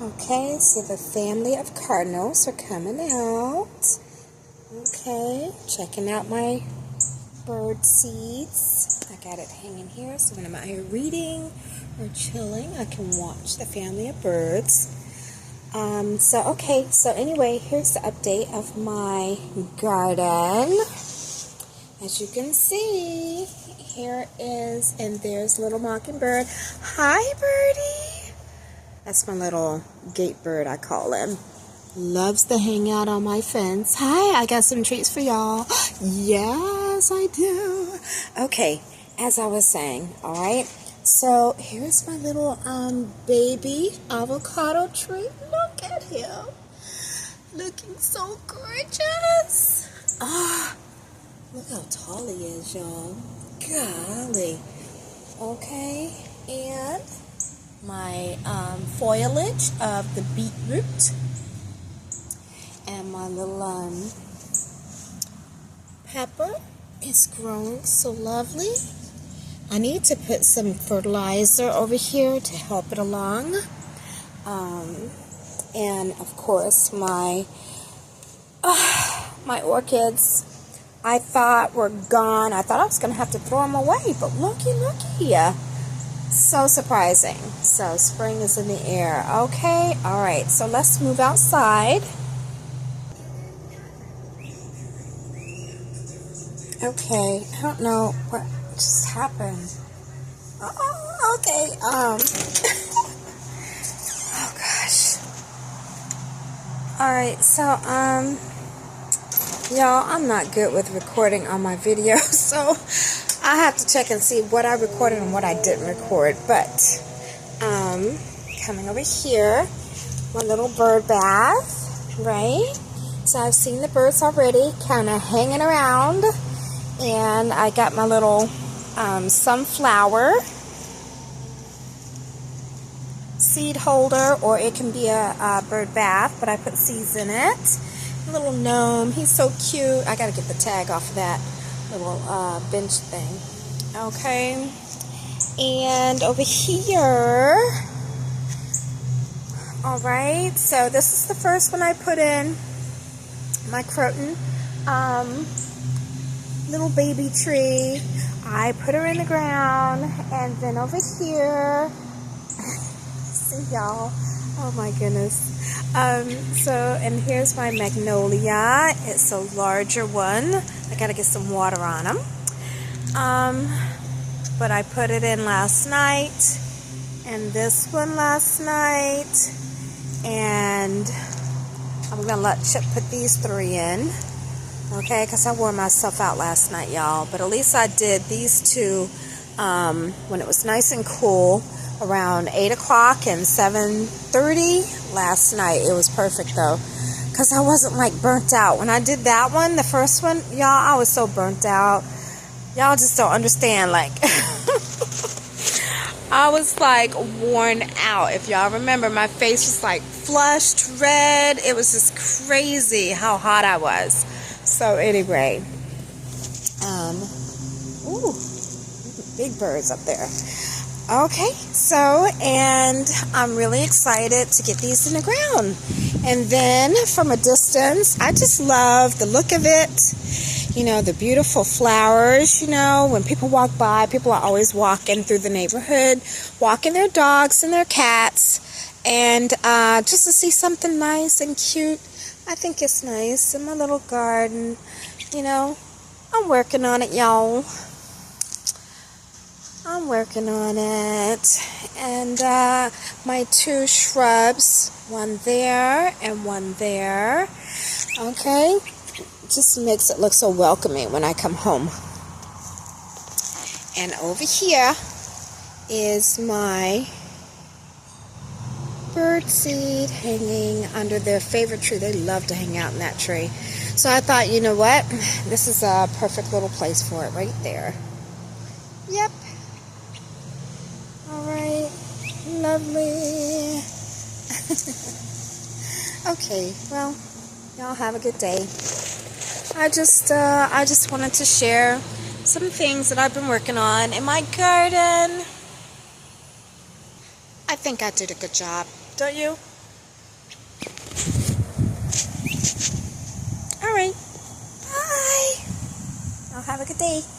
Okay, so the family of cardinals are coming out. Okay, checking out my bird seeds. I got it hanging here, so when I'm out here reading or chilling, I can watch the family of birds. So anyway, here's the update of my garden. As you can see, here is, and there's little mockingbird. Hi, birdie. That's my little gate bird, I call him. Loves to hang out on my fence. Hi, I got some treats for y'all. Yes, I do. Okay, as I was saying, all right. So here's my little baby avocado tree. Look at him. Looking so gorgeous. Look how tall he is, y'all. Golly. Okay, and my foliage of the beetroot. And my little pepper is growing so lovely. I need to put some fertilizer over here to help it along. And of course my orchids, I thought were gone. I thought I was going to have to throw them away, but looky. So surprising. So spring is in the air. Okay, all right. So let's move outside. Okay, I don't know what just happened. Oh, okay. Oh gosh. All right, so y'all, I'm not good with recording on my videos, so I have to check and see what I recorded and what I didn't record. But coming over here, my little bird bath, right? So I've seen the birds already, kind of hanging around. And I got my little sunflower seed holder, or it can be a bird bath, but I put seeds in it. A little gnome, he's so cute. I gotta get the tag off of that little bench thing. Okay, and over here, all right, so this is the first one I put in, my croton. Little baby tree. I put her in the ground, and then over here, see y'all, oh my goodness. And here's my magnolia. It's a larger one. I gotta get some water on them. But I put it in last night, and this one last night, and I'm gonna let Chip put these 3 in. Okay, because I wore myself out last night, y'all. But at least I did these 2 when it was nice and cool around 8 o'clock and 7:30 last night. It was perfect, though, because I wasn't, like, burnt out. When I did that one, the first one, y'all, I was so burnt out. Y'all just don't understand, like, I was, like, worn out. If y'all remember, my face was, like, flushed, red. It was just crazy how hot I was. So anyway, ooh, big birds up there. Okay, so, and I'm really excited to get these in the ground. And then from a distance, I just love the look of it. You know, the beautiful flowers, you know, when people walk by, people are always walking through the neighborhood, walking their dogs and their cats. And just to see something nice and cute, I think it's nice in my little garden. You know, I'm working on it, y'all. I'm working on it. And my 2 shrubs, one there and one there. Okay, just makes it look so welcoming when I come home. And over here is my bird seed hanging under their favorite tree. They love to hang out in that tree. So I thought, you know what? This is a perfect little place for it right there. Yep. All right. Lovely. Okay. Well, y'all have a good day. I just wanted to share some things that I've been working on in my garden. I think I did a good job, don't you? Have a good day.